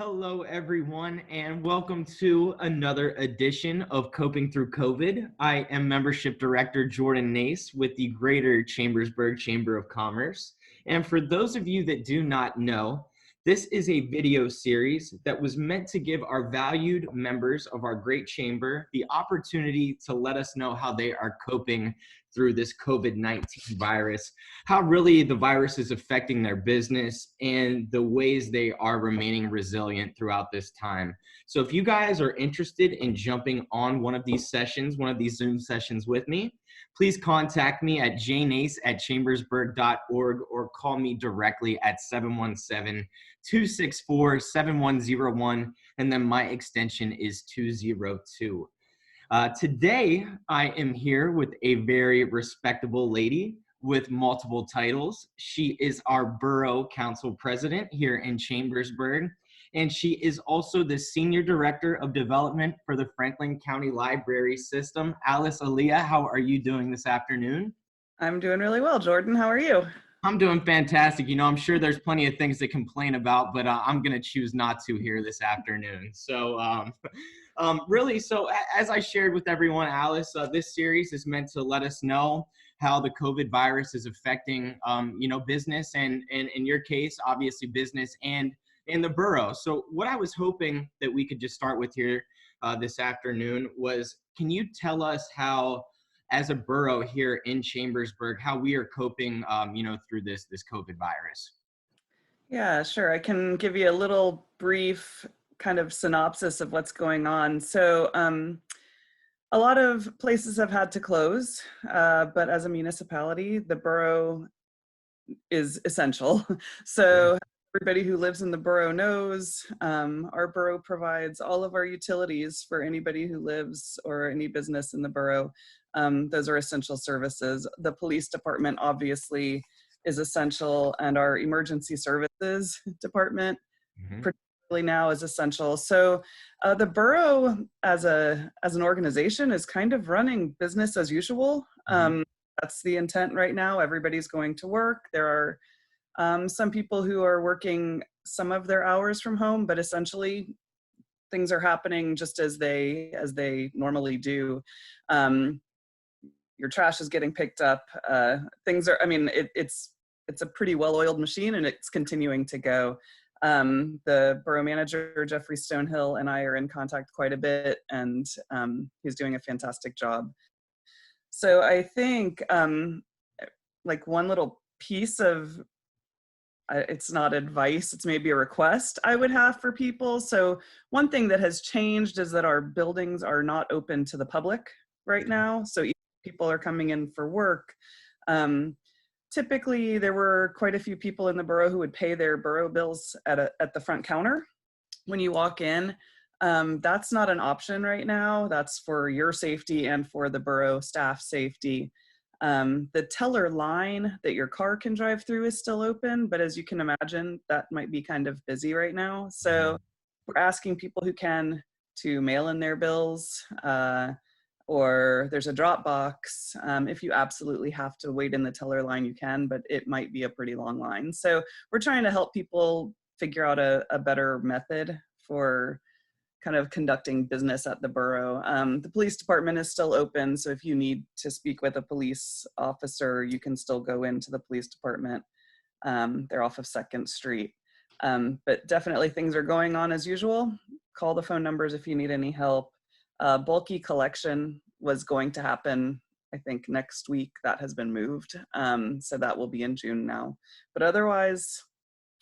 Hello, everyone, and welcome to another edition of Coping Through COVID. I am Membership Director Jordan Nace with the Greater Chambersburg Chamber of Commerce. And for those of you that do not know, this is a video series that was meant to give our valued members of our great chamber the opportunity to let us know how they are coping through this COVID-19 virus, how really the virus is affecting their business and the ways they are remaining resilient throughout this time. So if you guys are interested in jumping on one of these sessions, one of these Zoom sessions with me, please contact me at jnace@chambersburg.org or call me directly at 717-264-7101, and then my extension is 202. Today, I am here with a very respectable lady with multiple titles. She is our Borough Council President here in Chambersburg, and she is also the Senior Director of Development for the Franklin County Library System. Alice Elia, how are you doing this afternoon? I'm doing really well, Jordan. How are you? I'm doing fantastic. I'm sure there's plenty of things to complain about, but I'm going to choose not to here this afternoon. So really, so as I shared with everyone, Alice, this series is meant to let us know how the COVID virus is affecting, business and in your case, obviously business and in the borough. So what I was hoping that we could just start with here this afternoon was, can you tell us how, as a borough here in Chambersburg, how we are coping, through this COVID virus? Yeah, sure. I can give you a little brief kind of synopsis of what's going on. So a lot of places have had to close, but as a municipality, the borough is essential. So everybody who lives in the borough knows our borough provides all of our utilities for anybody who lives or any business in the borough. Those are essential services. The police department obviously is essential, and our emergency services department particularly now is essential. So the borough as an organization is kind of running business as usual. That's the intent right now. Everybody's going to work. There are some people who are working some of their hours from home, but essentially things are happening just as they normally do. Your trash is getting picked up. Things are, it's a pretty well-oiled machine, and it's continuing to go. The borough manager, Jeffrey Stonehill, and I are in contact quite a bit, and he's doing a fantastic job. So I think like one little piece of, it's not advice, it's maybe a request I would have for people. So one thing that has changed is that our buildings are not open to the public right now. So people are coming in for work. Typically, there were quite a few people in the borough who would pay their borough bills at the front counter when you walk in. That's not an option right now. That's for your safety and for the borough staff safety. The teller line that your car can drive through is still open, but as you can imagine, that might be kind of busy right now. So we're asking people who can to mail in their bills, or there's a drop box. If you absolutely have to wait in the teller line, you can, but it might be a pretty long line. So we're trying to help people figure out a better method for kind of conducting business at the borough. The police department is still open, so if you need to speak with a police officer, you can still go into the police department. They're off of 2nd Street. But definitely things are going on as usual. Call the phone numbers if you need any help. Bulky collection was going to happen, I think, next week. That has been moved. So that will be in June now. But otherwise,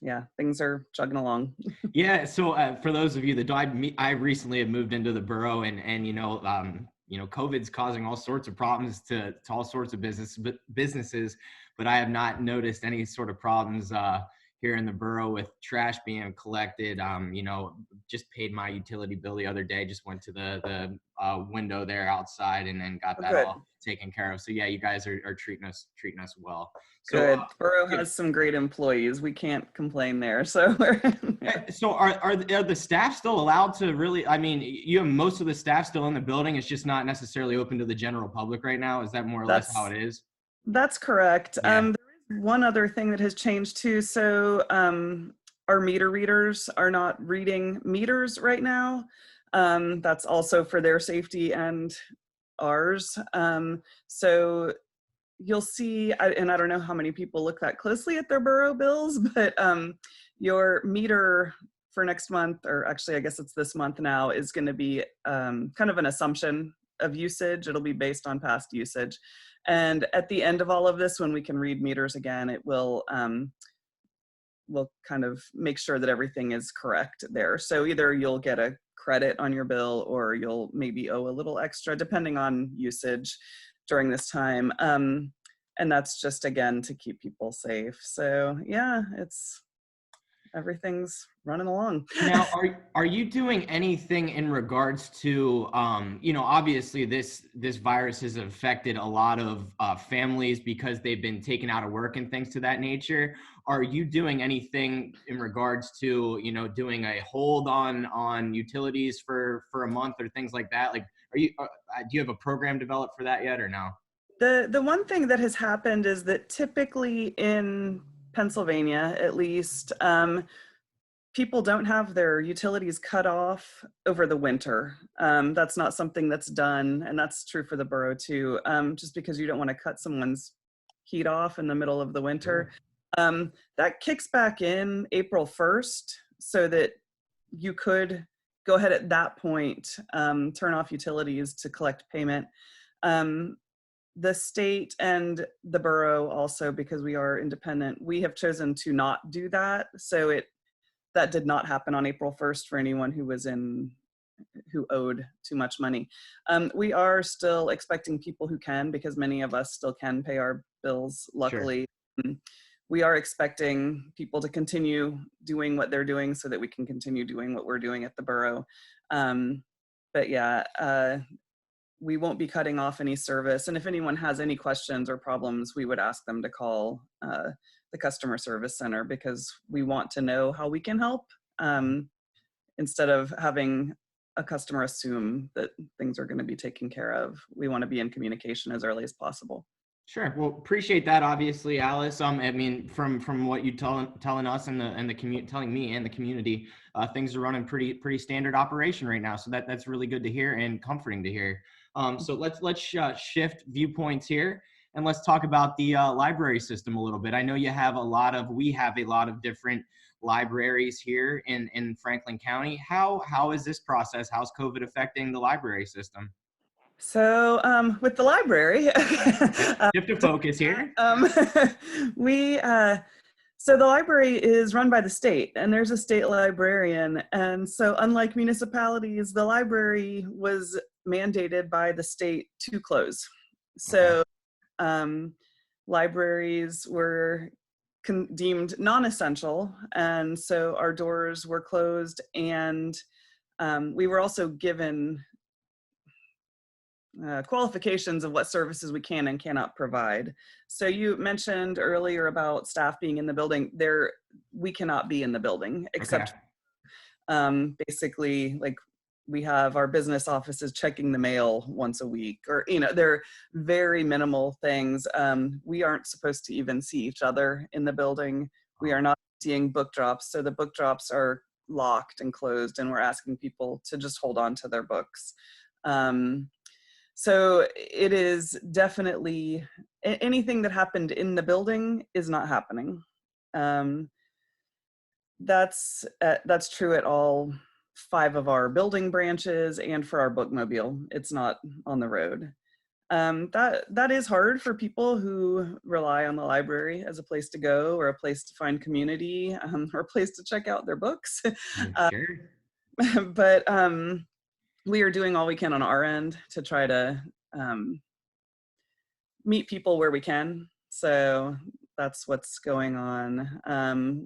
yeah, things are chugging along. Yeah. So for those of you that I recently have moved into the borough, and COVID's causing all sorts of problems to all sorts of businesses, but I have not noticed any sort of problems here in the borough with trash being collected. Just paid my utility bill the other day, just went to the window there outside and then got that all taken care of. So yeah, you guys are treating us well. So, good. Borough has some great employees. We can't complain there. So so are the staff still allowed to really, you have most of the staff still in the building. It's just not necessarily open to the general public right now. Is that more or less how it is? That's correct. Yeah. There is one other thing that has changed too. So our meter readers are not reading meters right now. That's also for their safety and ours. So you'll see, and I don't know how many people look that closely at their borough bills, but your meter for next month, or actually I guess it's this month now, is going to be kind of an assumption of usage. It'll be based on past usage. And at the end of all of this, when we can read meters again, it will kind of make sure that everything is correct there. So either you'll get a credit on your bill, or you'll maybe owe a little extra depending on usage during this time. And that's just, again, to keep people safe. So yeah, everything's running along. Now, are you doing anything in regards to, obviously this virus has affected a lot of families because they've been taken out of work and things to that nature. Are you doing anything in regards to, doing a hold on utilities for a month or things like that? Like, do you have a program developed for that yet, or no? The one thing that has happened is that typically in Pennsylvania, at least, people don't have their utilities cut off over the winter. That's not something that's done, and that's true for the borough too, just because you don't want to cut someone's heat off in the middle of the winter. That kicks back in April 1st, so that you could go ahead at that point, turn off utilities to collect payment. The state and the borough also, because we are independent, we have chosen to not do that. So that did not happen on April 1st for anyone who owed too much money. We are still expecting people who can, because many of us still can pay our bills, luckily. Sure. We are expecting people to continue doing what they're doing so that we can continue doing what we're doing at the borough. But yeah, we won't be cutting off any service. And if anyone has any questions or problems, we would ask them to call the customer service center, because we want to know how we can help, instead of having a customer assume that things are going to be taken care of. We want to be in communication as early as possible. Sure. Well, appreciate that, obviously, Alice. I mean, from what you telling us and telling me and the community, things are running pretty standard operation right now. So that's really good to hear and comforting to hear. So let's shift viewpoints here, and let's talk about the library system a little bit. I know we have a lot of different libraries here in Franklin County. How is this process? How's COVID affecting the library system? So with the library, shift of focus here. So the library is run by the state, and there's a state librarian. And so unlike municipalities, the library was mandated by the state to close. So libraries were deemed non-essential, and so our doors were closed, and we were also given qualifications of what services we can and cannot provide. So you mentioned earlier about staff being in the building. We cannot be in the building, except basically, like, we have our business offices checking the mail once a week, or they're very minimal things. We aren't supposed to even see each other in the building. We are not seeing book drops, so the book drops are locked and closed, and we're asking people to just hold on to their books. So it is definitely, anything that happened in the building is not happening. That's true at all 5 of our building branches, and for our bookmobile, it's not on the road. That is hard for people who rely on the library as a place to go, or a place to find community, or a place to check out their books. Sure. But we are doing all we can on our end to try to meet people where we can. So that's what's going on.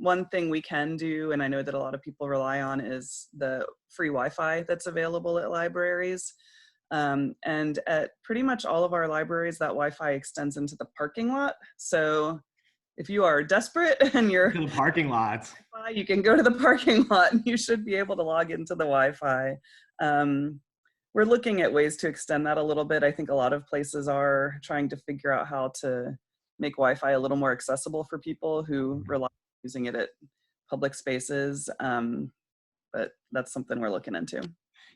One thing we can do, and I know that a lot of people rely on, is the free Wi-Fi that's available at libraries. And at pretty much all of our libraries, that Wi-Fi extends into the parking lot. So if you are desperate and you're to the parking lots, you can go to the parking lot, and you should be able to log into the Wi-Fi. We're looking at ways to extend that a little bit. I think a lot of places are trying to figure out how to make Wi-Fi a little more accessible for people who rely on using it at public spaces. But that's something we're looking into.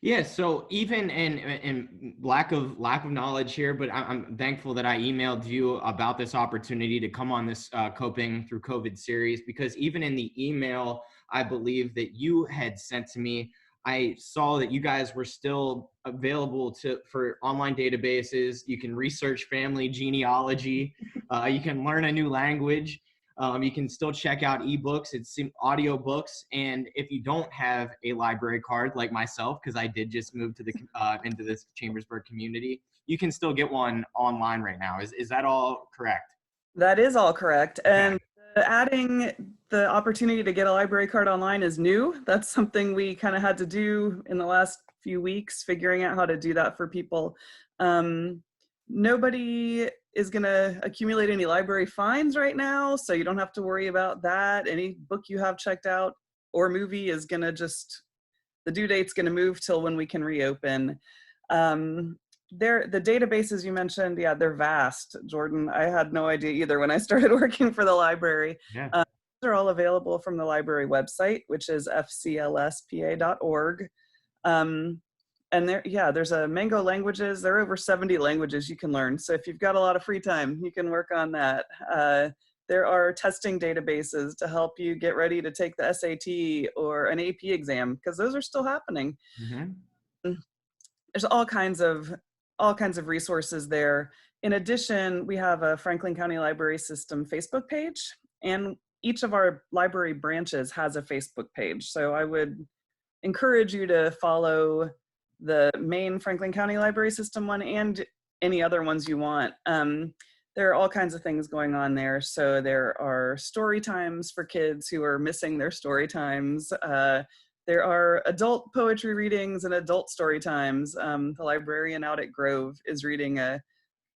Yeah, so even in lack of knowledge here, but I'm thankful that I emailed you about this opportunity to come on this coping through COVID series, because even in the email I believe that you had sent to me, I saw that you guys were still available for online databases. You can research family genealogy. You can learn a new language. You can still check out ebooks, it's audio books, and if you don't have a library card like myself, because I did just move to the into this Chambersburg community, you can still get one online right now. Is that all correct? That is all correct. Okay. And adding the opportunity to get a library card online is new. That's something we kind of had to do in the last few weeks, figuring out how to do that for people. Nobody is going to accumulate any library fines right now, so you don't have to worry about that. Any book you have checked out or movie is going to the due date's going to move till when we can reopen. The databases you mentioned, yeah, they're vast, Jordan. I had no idea either when I started working for the library. Yeah. They're all available from the library website, which is fclspa.org. And there's a Mango languages. There are over 70 languages you can learn. So if you've got a lot of free time, you can work on that. There are testing databases to help you get ready to take the SAT or an AP exam, because those are still happening. Mm-hmm. There's all kinds of resources there. In addition, we have a Franklin County Library System Facebook page, and each of our library branches has a Facebook page. So I would encourage you to follow the main Franklin County Library System one and any other ones you want. There are all kinds of things going on there. So there are story times for kids who are missing their story times. There are adult poetry readings and adult story times. The librarian out at Grove is reading a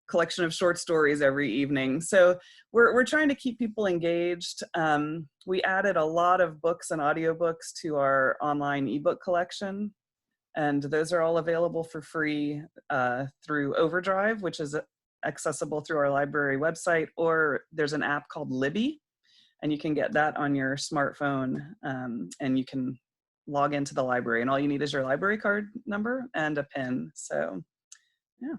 collection of short stories every evening. So we're trying to keep people engaged. We added a lot of books and audiobooks to our online ebook collection, and those are all available for free through Overdrive, which is accessible through our library website, or there's an app called Libby, and you can get that on your smartphone, and you can log into the library, and all you need is your library card number and a PIN. So, yeah.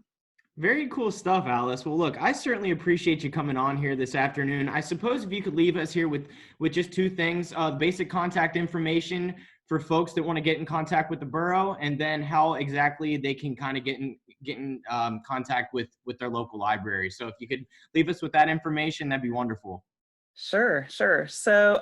Very cool stuff, Alice. Well, look, I certainly appreciate you coming on here this afternoon. I suppose if you could leave us here with just two things, basic contact information for folks that want to get in contact with the borough, and then how exactly they can kind of get in contact with their local library. So if you could leave us with that information, that'd be wonderful. Sure. So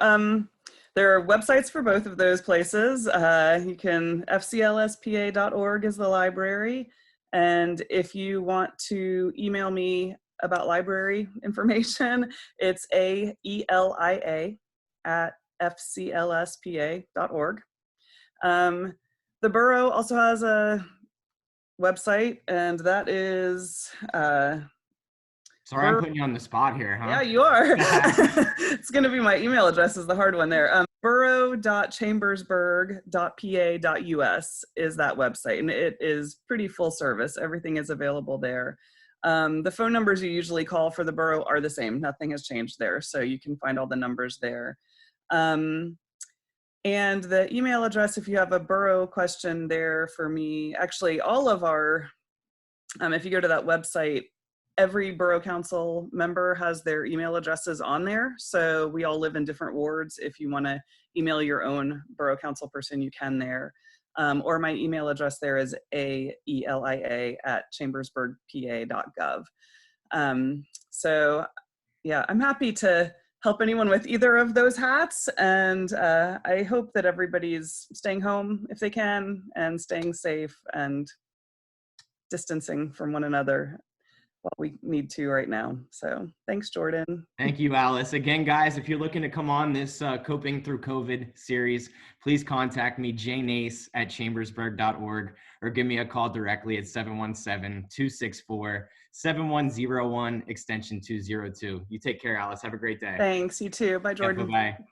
there are websites for both of those places. You can, fclspa.org is the library. And if you want to email me about library information, it's aelia@fclspa.org. The borough also has a website, and that is Sorry, I'm putting you on the spot here, huh? Yeah, you are. It's going to be my email address is the hard one there. Borough.chambersburg.pa.us is that website, and it is pretty full service. Everything is available there. The phone numbers you usually call for the borough are the same. Nothing has changed there, so you can find all the numbers there. And the email address, if you have a borough question there for me, actually all of our, if you go to that website, every borough council member has their email addresses on there. So we all live in different wards. If you want to email your own borough council person, you can there. Or my email address there is aelia@chambersburgpa.gov. So yeah, I'm happy to help anyone with either of those hats. And I hope that everybody's staying home if they can, and staying safe and distancing from one another what we need to right now. So thanks, Jordan. Thank you, Alice. Again, guys, if you're looking to come on this Coping Through COVID series, please contact me, jnace@chambersburg.org, or give me a call directly at 717-264-7101, extension 202. You take care, Alice. Have a great day. Thanks, you too. Bye, Jordan. Yeah, bye-bye.